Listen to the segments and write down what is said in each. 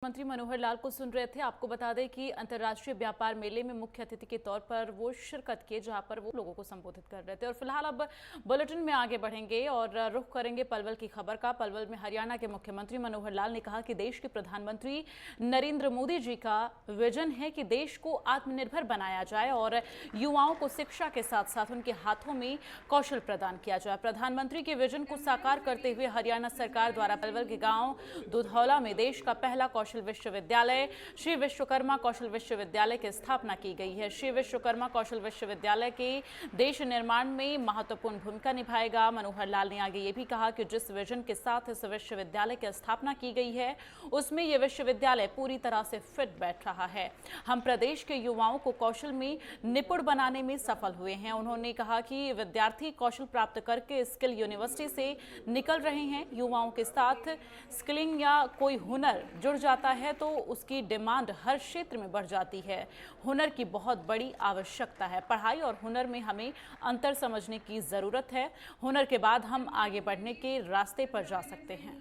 मंत्री मनोहर लाल को सुन रहे थे। आपको बता दें कि अंतर्राष्ट्रीय व्यापार मेले में मुख्य अतिथि के तौर पर वो शिरकत किए, जहां पर वो लोगों को संबोधित कर रहे थे। और फिलहाल अब बुलेटिन में आगे बढ़ेंगे और रुख करेंगे पलवल की खबर का। पलवल में हरियाणा के मुख्यमंत्री मनोहर लाल ने कहा कि देश के प्रधानमंत्री नरेंद्र मोदी जी का विजन है कि देश को आत्मनिर्भर बनाया जाए और युवाओं को शिक्षा के साथ साथ उनके हाथों में कौशल प्रदान किया जाए। प्रधानमंत्री के विजन को साकार करते हुए हरियाणा सरकार द्वारा पलवल के गाँव दुधौला में देश का पहला कौशल विश्वविद्यालय श्री विश्वकर्मा कौशल विश्वविद्यालय की स्थापना की गई है। श्री विश्वकर्मा कौशल विश्वविद्यालय के देश निर्माण में महत्वपूर्ण भूमिका निभाएगा। मनोहर लाल ने आगे ये भी कहा कि जिस विजन के साथ इस विश्वविद्यालय की स्थापना की गई है उसमें यह विश्वविद्यालय पूरी तरह से फिट बैठ रहा है। हम प्रदेश के युवाओं को कौशल में निपुण बनाने में सफल हुए हैं। उन्होंने कहा कि विद्यार्थी कौशल प्राप्त करके स्किल यूनिवर्सिटी से निकल रहे हैं। युवाओं के साथ स्किलिंग या कोई हुनर जुड़ जाता है तो उसकी डिमांड हर क्षेत्र में बढ़ जाती है। हुनर की बहुत बड़ी आवश्यकता है। पढ़ाई और हुनर में हमें अंतर समझने की जरूरत है। हुनर के बाद हम आगे बढ़ने के रास्ते पर जा सकते हैं।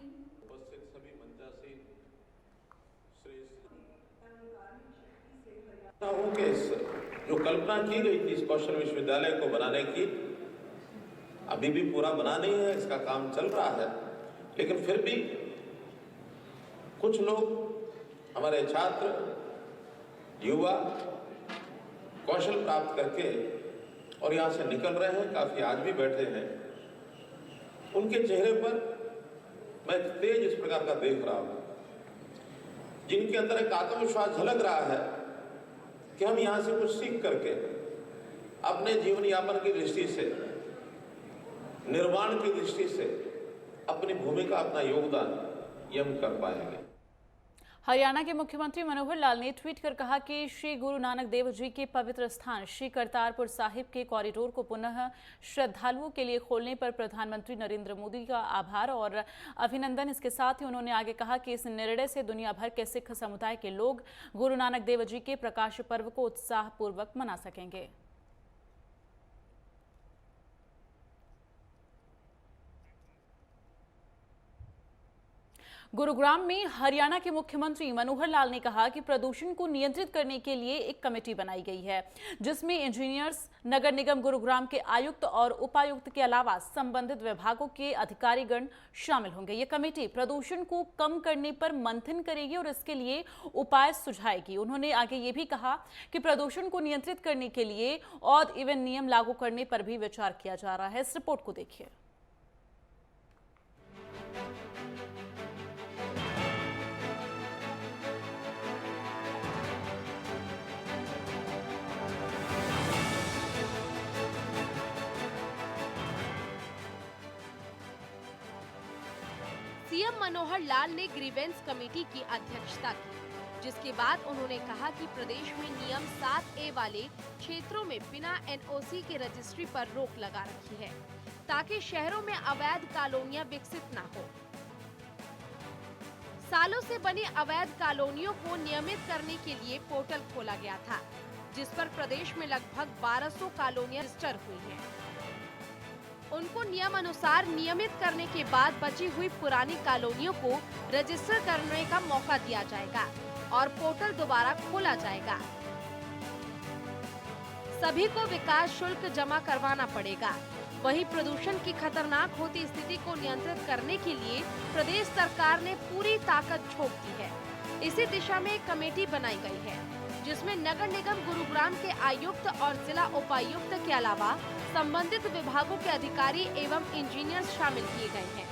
जो कल्पना की गई थी इस कौशल विश्वविद्यालय को बनाने की, अभी भी पूरा बना नहीं है, इसका काम चल रहा है। लेकिन फिर भी कुछ लोग, हमारे छात्र युवा कौशल प्राप्त करके और यहाँ से निकल रहे हैं, काफी आज भी बैठे हैं। उनके चेहरे पर मैं तेज इस प्रकार का देख रहा हूं, जिनके अंदर एक आत्मविश्वास झलक रहा है कि हम यहाँ से कुछ सीख करके अपने जीवन यापन की दृष्टि से, निर्माण की दृष्टि से अपनी भूमिका, अपना योगदान ये हम कर पाएंगे। हरियाणा के मुख्यमंत्री मनोहर लाल ने ट्वीट कर कहा कि श्री गुरु नानक देव जी के पवित्र स्थान श्री करतारपुर साहिब के कॉरिडोर को पुनः श्रद्धालुओं के लिए खोलने पर प्रधानमंत्री नरेंद्र मोदी का आभार और अभिनंदन। इसके साथ ही उन्होंने आगे कहा कि इस निर्णय से दुनिया भर के सिख समुदाय के लोग गुरु नानक देव जी के प्रकाश पर्व को उत्साहपूर्वक मना सकेंगे। गुरुग्राम में हरियाणा के मुख्यमंत्री मनोहर लाल ने कहा कि प्रदूषण को नियंत्रित करने के लिए एक कमेटी बनाई गई है, जिसमें इंजीनियर्स, नगर निगम गुरुग्राम के आयुक्त और उपायुक्त के अलावा संबंधित विभागों के अधिकारीगण शामिल होंगे। ये कमेटी प्रदूषण को कम करने पर मंथन करेगी और इसके लिए उपाय सुझाएगी। उन्होंने आगे ये भी कहा कि प्रदूषण को नियंत्रित करने के लिए ऑड इवन नियम लागू करने पर भी विचार किया जा रहा है। इस रिपोर्ट को देखिए। सीएम मनोहर लाल ने ग्रीवेंस कमेटी की अध्यक्षता की, जिसके बाद उन्होंने कहा कि प्रदेश में नियम 7A वाले क्षेत्रों में बिना एनओसी के रजिस्ट्री पर रोक लगा रखी है, ताकि शहरों में अवैध कॉलोनियां विकसित न हो। सालों से बनी अवैध कॉलोनियों को नियमित करने के लिए पोर्टल खोला गया था, जिस पर प्रदेश में लगभग 1200 कॉलोनियां रजिस्टर हुई हैं। उनको नियम अनुसार नियमित करने के बाद बची हुई पुरानी कॉलोनियों को रजिस्टर करने का मौका दिया जाएगा और पोर्टल दोबारा खोला जाएगा। सभी को विकास शुल्क जमा करवाना पड़ेगा। वहीं प्रदूषण की खतरनाक होती स्थिति को नियंत्रित करने के लिए प्रदेश सरकार ने पूरी ताकत झोंक दी है। इसी दिशा में एक कमेटी बनाई गई है, जिसमें नगर निगम गुरुग्राम के आयुक्त और जिला उपायुक्त के अलावा संबंधित विभागों के अधिकारी एवं इंजीनियर शामिल किए गए हैं।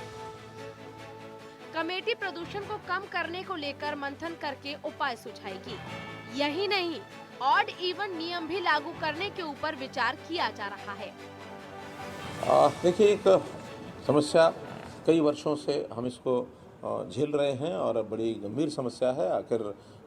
कमेटी प्रदूषण को कम करने को लेकर मंथन करके उपाय सुझाएगी। यही नहीं, ऑड इवन नियम भी लागू करने के ऊपर विचार किया जा रहा है। देखिए, एक समस्या कई वर्षों से हम इसको झेल रहे हैं और बड़ी गंभीर समस्या है। आखिर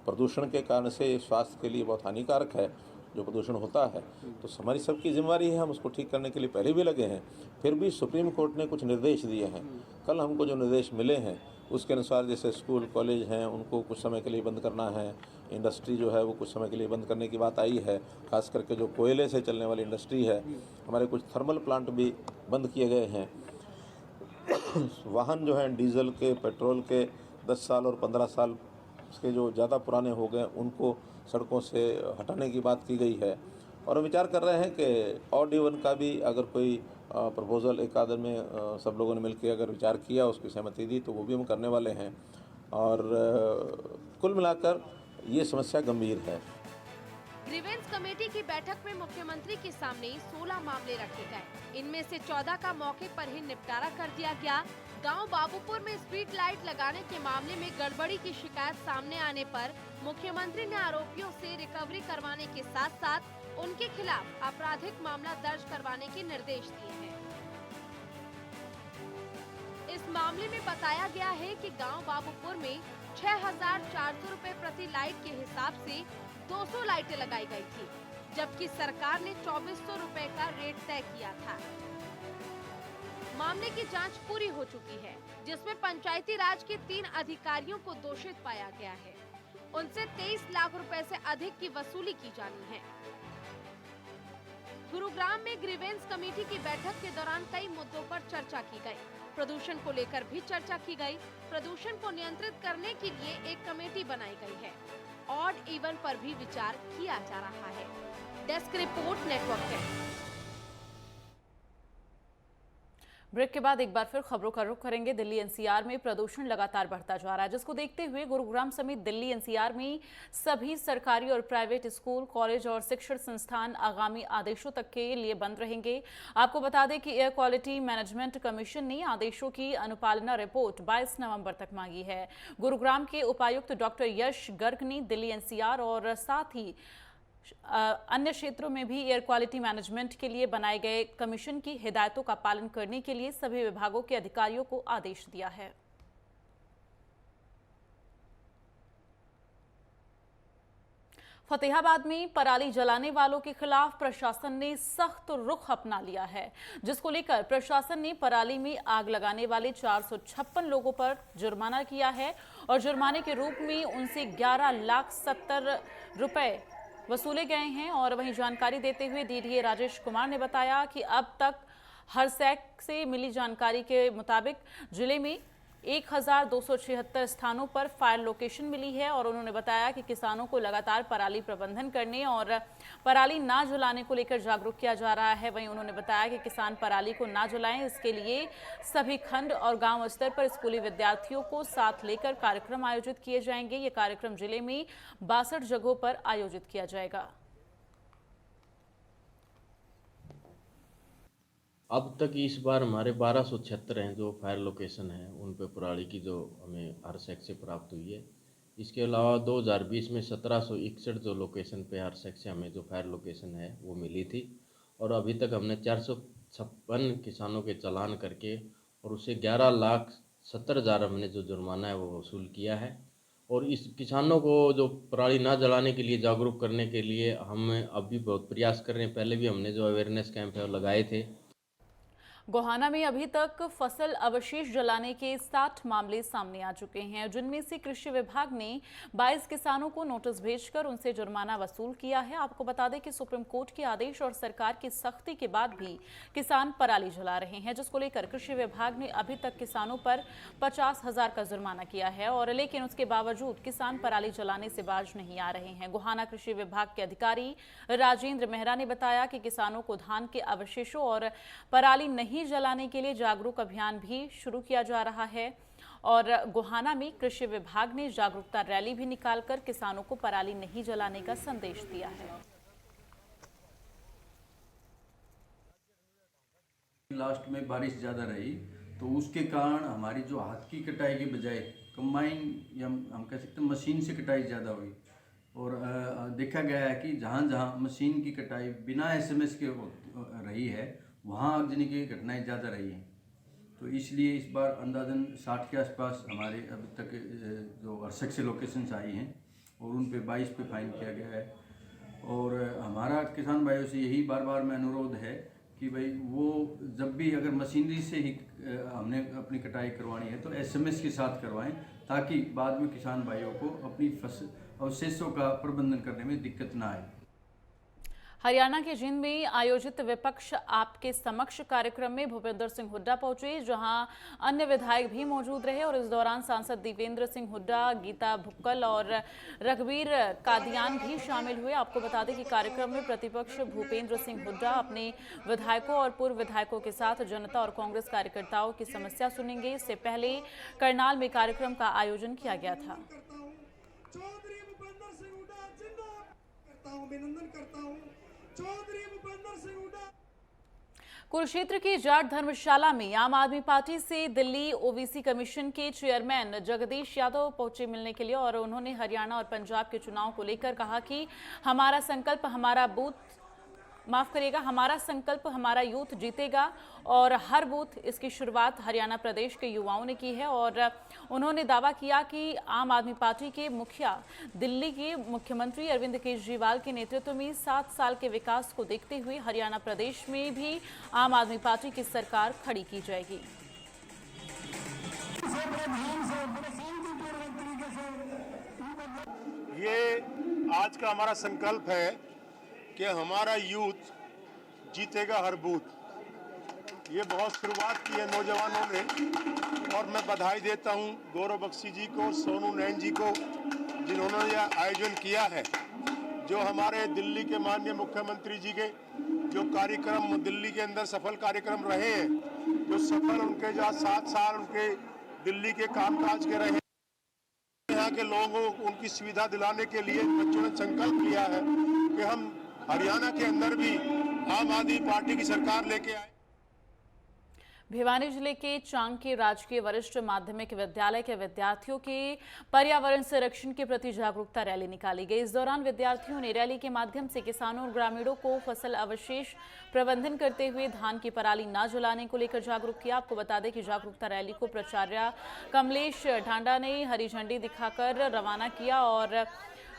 प्रदूषण के कारण से स्वास्थ्य के लिए बहुत हानिकारक है जो प्रदूषण होता है, तो हमारी सबकी जिम्मेवारी है, हम उसको ठीक करने के लिए पहले भी लगे हैं। फिर भी सुप्रीम कोर्ट ने कुछ निर्देश दिए हैं। कल हमको जो निर्देश मिले हैं उसके अनुसार जैसे स्कूल कॉलेज हैं उनको कुछ समय के लिए बंद करना है, इंडस्ट्री जो है वो कुछ समय के लिए बंद करने की बात आई है। खास करके जो कोयले से चलने वाली इंडस्ट्री है, हमारे कुछ थर्मल प्लांट भी बंद किए गए हैं। वाहन जो हैं डीजल के, पेट्रोल के 10 साल और 15 साल उसके जो ज़्यादा पुराने हो गए उनको सड़कों से हटाने की बात की गई है। और हम विचार कर रहे हैं कि ऑड इवन का भी अगर कोई प्रपोज़ल एक आध में सब लोगों ने मिलकर अगर विचार किया, उसकी सहमति दी, तो वो भी हम करने वाले हैं। और कुल मिलाकर ये समस्या गंभीर है। ग्रीवेंस कमेटी की बैठक में मुख्यमंत्री के सामने 16 मामले रखे गए। इनमें से 14 का मौके पर ही निपटारा कर दिया गया। गांव बाबूपुर में स्ट्रीट लाइट लगाने के मामले में गड़बड़ी की शिकायत सामने आने पर मुख्यमंत्री ने आरोपियों से रिकवरी करवाने के साथ साथ उनके खिलाफ आपराधिक मामला दर्ज करवाने के निर्देश दिए हैं। इस मामले में बताया गया है कि गांव बाबूपुर में 6,400 रुपए प्रति लाइट के हिसाब से 200 लाइटें लगाई गई थी, जबकि सरकार ने 2,400 रुपए का रेट तय किया था। मामले की जांच पूरी हो चुकी है, जिसमें पंचायती राज के 3 अधिकारियों को दोषित पाया गया है। उनसे 23 लाख रुपए से अधिक की वसूली की जानी है। गुरुग्राम में ग्रीवेंस कमेटी की बैठक के दौरान कई मुद्दों पर चर्चा की गई। प्रदूषण को लेकर भी चर्चा की गई। प्रदूषण को नियंत्रित करने के लिए एक कमेटी बनाई गई है। ऑड इवन पर भी विचार किया जा रहा है। डेस्क रिपोर्ट, नेटवर्क है। ब्रेक के बाद एक बार फिर खबरों का रुख करेंगे। दिल्ली एनसीआर में प्रदूषण लगातार बढ़ता जा रहा है, जिसको देखते हुए गुरुग्राम समेत दिल्ली एनसीआर में सभी सरकारी और प्राइवेट स्कूल, कॉलेज और शिक्षण संस्थान आगामी आदेशों तक के लिए बंद रहेंगे। आपको बता दें कि एयर क्वालिटी मैनेजमेंट कमीशन ने आदेशों की अनुपालना रिपोर्ट 22 नवंबर तक मांगी है। गुरुग्राम के उपायुक्त डॉक्टर यश गर्ग ने दिल्ली एनसीआर और साथ ही अन्य क्षेत्रों में भी एयर क्वालिटी मैनेजमेंट के लिए बनाए गए कमीशन की हिदायतों का पालन करने के लिए सभी विभागों के अधिकारियों को आदेश दिया है। फतेहाबाद में पराली जलाने वालों के खिलाफ प्रशासन ने सख्त रुख अपना लिया है, जिसको लेकर प्रशासन ने पराली में आग लगाने वाले 456 लोगों पर जुर्माना किया है और जुर्माने के रूप में उनसे 11,70,00,000 रुपए वसूले गए हैं। और वहीं जानकारी देते हुए डीडीए राजेश कुमार ने बताया कि अब तक हरसैक से मिली जानकारी के मुताबिक जिले में 1,276 स्थानों पर फायर लोकेशन मिली है और उन्होंने बताया कि किसानों को लगातार पराली प्रबंधन करने और पराली ना जलाने को लेकर जागरूक किया जा रहा है। वहीं उन्होंने बताया कि किसान पराली को ना जलाएं, इसके लिए सभी खंड और गांव स्तर पर स्कूली विद्यार्थियों को साथ लेकर कार्यक्रम आयोजित किए जाएंगे। ये कार्यक्रम जिले में 62 जगहों पर आयोजित किया जाएगा। अब तक इस बार हमारे 1276 हैं जो फायर लोकेशन हैं, उन पे पराली की जो हमें हरसैक से प्राप्त हुई है। इसके अलावा 2020 में 1761 जो लोकेशन पे हरसैक से हमें जो फायर लोकेशन है वो मिली थी और अभी तक हमने 456 किसानों के चालान करके और उससे 11,70,000 हमने जो जुर्माना है वो वसूल किया है। और इस किसानों को जो पराली ना जलाने के लिए जागरूक करने के लिए हम अभी बहुत प्रयास कर रहे हैं। पहले भी हमने जो अवेयरनेस कैंप है वो लगाए थे। गोहाना में अभी तक फसल अवशेष जलाने के 60 मामले सामने आ चुके हैं, जिनमें से कृषि विभाग ने 22 किसानों को नोटिस भेजकर उनसे जुर्माना वसूल किया है। आपको बता दें कि सुप्रीम कोर्ट के आदेश और सरकार की सख्ती के बाद भी किसान पराली जला रहे हैं, जिसको लेकर कृषि विभाग ने अभी तक किसानों पर 50,000 का जुर्माना किया है और लेकिन उसके बावजूद किसान पराली जलाने से बाज नहीं आ रहे हैं। गोहाना कृषि विभाग के अधिकारी राजेंद्र मेहरा ने बताया कि किसानों को धान के अवशेषों और पराली नहीं जलाने के लिए जागरूक अभियान भी शुरू किया जा रहा है और गोहाना में कृषि विभाग ने जागरूकता रैली भी निकालकर किसानों को पराली नहीं जलाने का संदेश दिया है। लास्ट में बारिश ज़्यादा रही तो उसके कारण हमारी जो हाथ की कटाई के बजाय कंबाइन या हम कह सकते हैं मशीन से कटाई ज़्यादा हुई और देखा गया है कि जहाँ जहाँ मशीन की कटाई बिना SMS के रही है वहाँ आगजनी की घटनाएं ज़्यादा रही हैं। तो इसलिए इस बार अंदाजन 60 के आसपास हमारे अभी तक जो हरसैक से लोकेशंस आई हैं और उन पे 22 पे फाइन किया गया है। और हमारा किसान भाइयों से यही बार बार में अनुरोध है कि भाई वो जब भी अगर मशीनरी से ही हमने अपनी कटाई करवानी है तो SMS के साथ करवाएं, ताकि बाद में किसान भाइयों को अपनी फसल अवशेषों का प्रबंधन करने में दिक्कत ना आए। हरियाणा के जींद में आयोजित विपक्ष आपके समक्ष कार्यक्रम में भूपेंद्र सिंह हुड्डा पहुंचे, जहां अन्य विधायक भी मौजूद रहे और इस दौरान सांसद देवेंद्र सिंह हुड्डा, गीता भुक्कल और रघुवीर कादियान भी शामिल हुए। आपको बता दें कि कार्यक्रम में प्रतिपक्ष भूपेंद्र सिंह हुड्डा अपने विधायकों और पूर्व विधायकों के साथ जनता और कांग्रेस कार्यकर्ताओं की समस्या सुनेंगे। इससे पहले करनाल में कार्यक्रम का आयोजन किया गया था। कुरुक्षेत्र की जाट धर्मशाला में आम आदमी पार्टी से दिल्ली ओबीसी कमीशन के चेयरमैन जगदीश यादव पहुंचे मिलने के लिए और उन्होंने हरियाणा और पंजाब के चुनाव को लेकर कहा कि हमारा संकल्प हमारा यूथ जीतेगा और हर बूथ इसकी शुरुआत हरियाणा प्रदेश के युवाओं ने की है। और उन्होंने दावा किया कि आम आदमी पार्टी के मुखिया दिल्ली के मुख्यमंत्री अरविंद केजरीवाल के नेतृत्व में 7 साल के विकास को देखते हुए हरियाणा प्रदेश में भी आम आदमी पार्टी की सरकार खड़ी की जाएगी। ये आज का हमारा संकल्प है कि हमारा यूथ जीतेगा हर बूथ। ये बहुत शुरुआत की है नौजवानों ने और मैं बधाई देता हूँ गौरव बख्शी जी को, सोनू नैन जी को, जिन्होंने यह आयोजन किया है। जो हमारे दिल्ली के माननीय मुख्यमंत्री जी के जो कार्यक्रम दिल्ली के अंदर सफल कार्यक्रम रहे हैं, जो सफल उनके जहाँ 7 साल उनके दिल्ली के कामकाज के रहे, यहाँ के लोगों को उनकी सुविधा दिलाने के लिए बच्चों ने संकल्प लिया है कि हम हरियाणा के अंदर भी आम आदमी पार्टी की सरकार लेके आए। भिवानी जिले के चांग के राजकीय वरिष्ठ माध्यमिक विद्यालय के विद्यार्थियों के पर्यावरण संरक्षण के प्रति जागरूकता रैली निकाली गई। इस दौरान विद्यार्थियों ने रैली के माध्यम से किसानों और ग्रामीणों को फसल अवशेष प्रबंधन करते हुए धान की पराली न जलाने को लेकर जागरूक किया। आपको बता दें कि जागरूकता रैली को प्राचार्य कमलेश ढांडा ने हरी झंडी दिखाकर रवाना किया और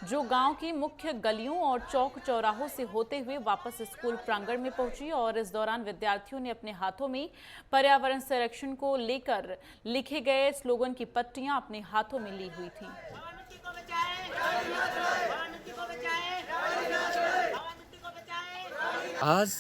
जो गांव की मुख्य गलियों और चौक चौराहों से होते हुए वापस स्कूल प्रांगण में पहुंची। और इस दौरान विद्यार्थियों ने अपने हाथों में पर्यावरण संरक्षण को लेकर लिखे गए स्लोगन की पट्टियां अपने हाथों में ली हुई थीं। आज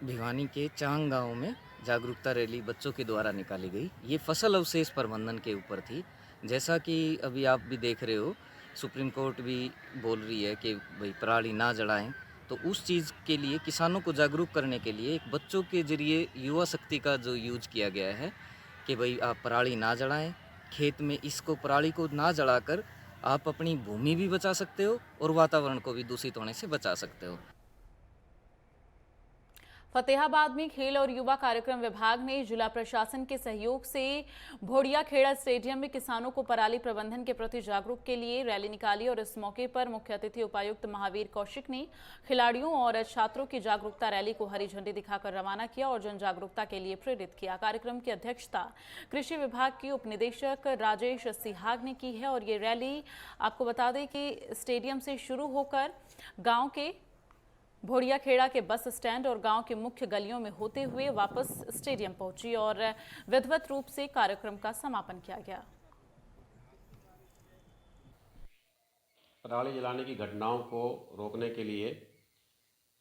भिवानी के चांग गांव में जागरूकता रैली बच्चों के द्वारा निकाली गई। ये फसल अवशेष प्रबंधन के ऊपर थी। जैसा कि अभी आप भी देख रहे हो, सुप्रीम कोर्ट भी बोल रही है कि भाई पराली ना जलाएं, तो उस चीज़ के लिए किसानों को जागरूक करने के लिए एक बच्चों के जरिए युवा शक्ति का जो यूज किया गया है कि भाई आप पराली ना जलाएं, खेत में इसको पराली को ना जलाकर आप अपनी भूमि भी बचा सकते हो और वातावरण को भी दूषित होने से बचा सकते हो। फतेहाबाद में खेल और युवा कार्यक्रम विभाग ने जिला प्रशासन के सहयोग से भोड़िया खेड़ा स्टेडियम में किसानों को पराली प्रबंधन के प्रति जागरूक के लिए रैली निकाली और इस मौके पर मुख्य अतिथि उपायुक्त महावीर कौशिक ने खिलाड़ियों और छात्रों की जागरूकता रैली को हरी झंडी दिखाकर रवाना किया और जन जागरूकता के लिए प्रेरित किया। कार्यक्रम की अध्यक्षता कृषि विभाग की उपनिदेशक राजेश सिहाग ने की है और ये रैली आपको बता दें कि स्टेडियम से शुरू होकर गाँव के भोड़िया खेड़ा के बस स्टैंड और गांव के मुख्य गलियों में होते हुए वापस स्टेडियम पहुंची और विधिवत रूप से कार्यक्रम का समापन किया गया। पराली जलाने की घटनाओं को रोकने के लिए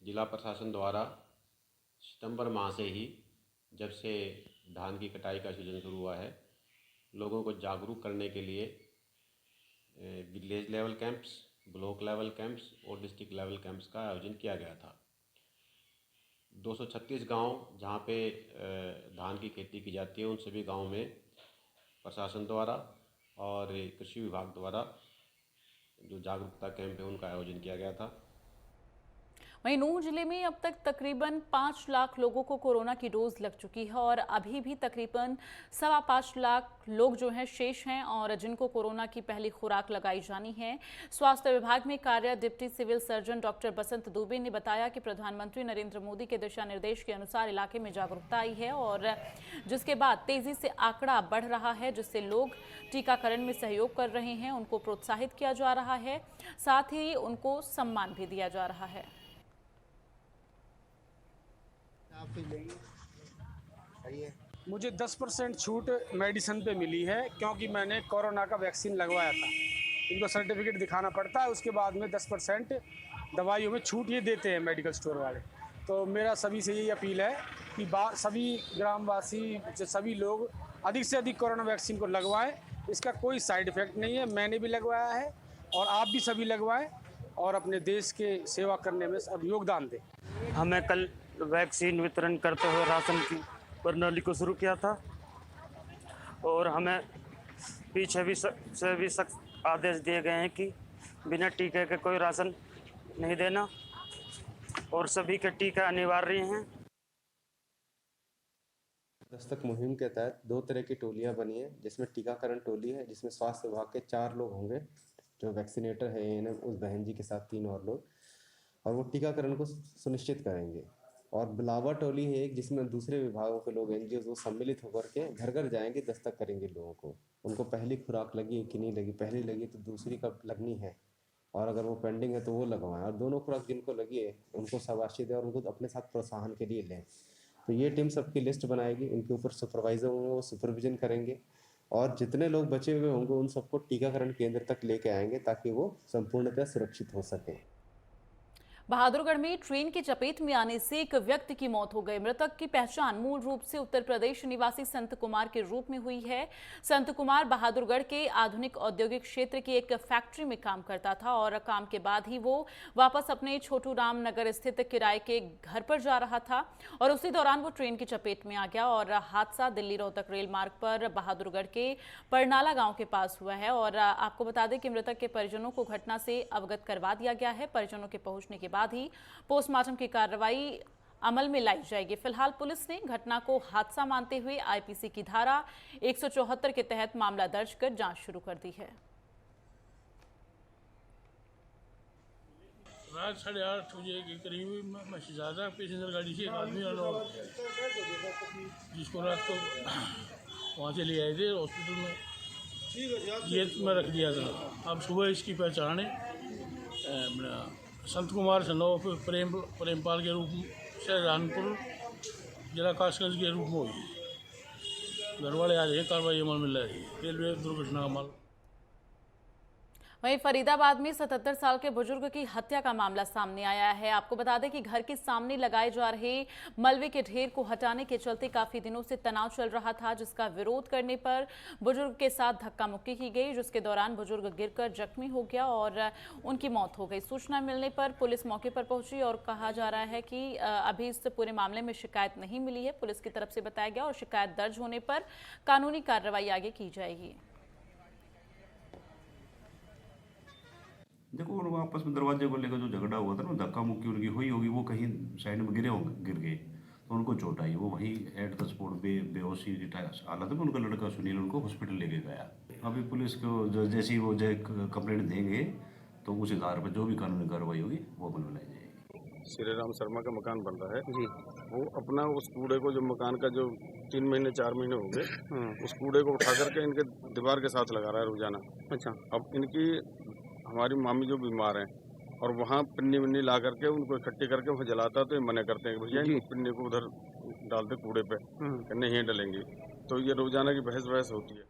जिला प्रशासन द्वारा सितंबर माह से ही, जब से धान की कटाई का सीजन शुरू हुआ है, लोगों को जागरूक करने के लिए village level camps, block level camps और डिस्ट्रिक्ट लेवल कैंप्स का आयोजन किया गया था। 236 गांव जहां पे धान की खेती की जाती है, उन सभी गांवों में प्रशासन द्वारा और कृषि विभाग द्वारा जो जागरूकता कैंप है उनका आयोजन किया गया था। वहीं नूंह जिले में अब तक तकरीबन 5 लाख लोगों को कोरोना की डोज लग चुकी है और अभी भी तकरीबन 5.25 लाख लोग जो हैं शेष हैं और जिनको कोरोना की पहली खुराक लगाई जानी है। स्वास्थ्य विभाग में कार्यरत डिप्टी सिविल सर्जन डॉक्टर बसंत दुबे ने बताया कि प्रधानमंत्री नरेंद्र मोदी के दिशा निर्देश के अनुसार इलाके में जागरूकता आई है और जिसके बाद तेजी से आंकड़ा बढ़ रहा है, जिससे लोग टीकाकरण में सहयोग कर रहे हैं, उनको प्रोत्साहित किया जा रहा है, साथ ही उनको सम्मान भी दिया जा रहा है। मुझे 10% छूट मेडिसिन पे मिली है क्योंकि मैंने कोरोना का वैक्सीन लगवाया था। इनको सर्टिफिकेट दिखाना पड़ता है। उसके बाद में 10% दवाइयों में छूट ये देते हैं मेडिकल स्टोर वाले। तो मेरा सभी से यही अपील है कि सभी ग्रामवासी, सभी लोग अधिक से अधिक कोरोना वैक्सीन को लगवाएं। इसका कोई साइड इफ़ेक्ट नहीं है, मैंने भी लगवाया है और आप भी सभी लगवाएं और अपने देश के सेवा करने में सब योगदान दें। हमें कल वैक्सीन वितरण करते हुए राशन की प्रणाली को शुरू किया था और हमें पीछे भी सख्त आदेश दिए गए हैं कि बिना टीके के कोई राशन नहीं देना और सभी के टीका अनिवार्य हैं। दस्तक मुहिम के तहत 2 तरह की टोलियां बनी है, जिसमें टीकाकरण टोली है जिसमें स्वास्थ्य विभाग के 4 लोग होंगे जो वैक्सीनेटर है ANM, उस बहन जी के साथ 3 और लोग, और वो टीकाकरण को सुनिश्चित करेंगे। और बिलावा टोली है एक, जिसमें दूसरे विभागों के लोग NGOs वो सम्मिलित होकर के घर घर जाएंगे, दस्तक करेंगे लोगों को। उनको पहली खुराक लगी है कि नहीं लगी, पहली लगी तो दूसरी कब लगनी है, और अगर वो पेंडिंग है तो वो लगवाएं, और दोनों खुराक जिनको लगी है उनको शाबाशी दें और उनको अपने साथ प्रोत्साहन के लिए लें। तो ये टीम सबकी लिस्ट बनाएगी, इनके ऊपर सुपरवाइजर होंगे, वो सुपरविजन करेंगे और जितने लोग बचे हुए होंगे उन सबको टीकाकरण केंद्र तक लेके आएंगे ताकि वो संपूर्णतः सुरक्षित हो सके। बहादुरगढ़ में ट्रेन की चपेट में आने से एक व्यक्ति की मौत हो गई। मृतक की पहचान मूल रूप से उत्तर प्रदेश निवासी संत कुमार के रूप में हुई है। संत कुमार बहादुरगढ़ के आधुनिक औद्योगिक क्षेत्र की एक फैक्ट्री में काम करता था और काम के बाद ही वो वापस अपने छोटू राम नगर स्थित किराए के घर पर जा रहा था और उसी दौरान वो ट्रेन की चपेट में आ गया और हादसा दिल्ली रोहतक रेल मार्ग पर बहादुरगढ़ के परनाला गाँव के पास हुआ है। और आपको बता दें कि मृतक के परिजनों को घटना से अवगत करवा दिया गया है। परिजनों के पहुंचने के बाद ही पोस्टमार्टम की कार्रवाई अमल में लाई जाएगी। फिलहाल पुलिस ने घटना को हादसा मानते हुए IPC की धारा 174 के तहत मामला दर्ज कर जांच शुरू कर दी है। रात 8:30 बजे के करीब ज़्यादा पैसेंजर गाड़ी से एक आदमी जिसको रात को वहाँ से ले आए थे हॉस्पिटल में ये में रख दिया था। अब सुबह इसकी पहचान है संत कुमार सनोफ प्रेमपाल के रूप से रानपुर जिला कासगंज के रूप में हुई। घर वाले आ रहे हैं, कार्रवाई अमल में ला रही है। रेलवे दुर्घटना का मामला। वहीं फरीदाबाद में 77 साल के बुजुर्ग की हत्या का मामला सामने आया है। आपको बता दें कि घर के सामने लगाए जा रहे मलबे के ढेर को हटाने के चलते काफी दिनों से तनाव चल रहा था, जिसका विरोध करने पर बुजुर्ग के साथ धक्का मुक्की की गई, जिसके दौरान बुजुर्ग गिरकर जख्मी हो गया और उनकी मौत हो गई। सूचना मिलने पर पुलिस मौके पर पहुंची और कहा जा रहा है कि अभी इस पूरे मामले में शिकायत नहीं मिली है। पुलिस की तरफ से बताया गया और शिकायत दर्ज होने पर कानूनी कार्रवाई आगे की जाएगी। देखो उन आपस में दरवाजे को लेकर जो झगड़ा हुआ था ना, धक्का मुक्की उनकी हुई होगी, वो कहीं साइड में गिर गए तो उनको चोट आई। वो वहीं एट द स्पॉट बेहोशी की हालत में उनका लड़का सुनील उनको हॉस्पिटल लेके गया। अभी पुलिस को जैसी वो कंप्लेंट देंगे तो उस आधार पर जो भी कानूनी कार्रवाई होगी वो अमल में लाई जाएगी। श्री राम शर्मा का मकान बन रहा है जी, वो अपना उस कूड़े को जो मकान का जो 3 महीने 4 महीने हो गए उस कूड़े को उठा करके इनके दीवार के साथ लगा रहा है रोजाना। अच्छा, अब इनकी हमारी मामी जो बीमार हैं और वहाँ पिन्नी विन्नी ला करके उनको इकट्ठी करके वहाँ जलाता तो ये मना करते हैं भैया इनको पिन्नी को उधर डालते कूड़े पे, नहीं डलेंगे। तो ये रोजाना की बहस होती है।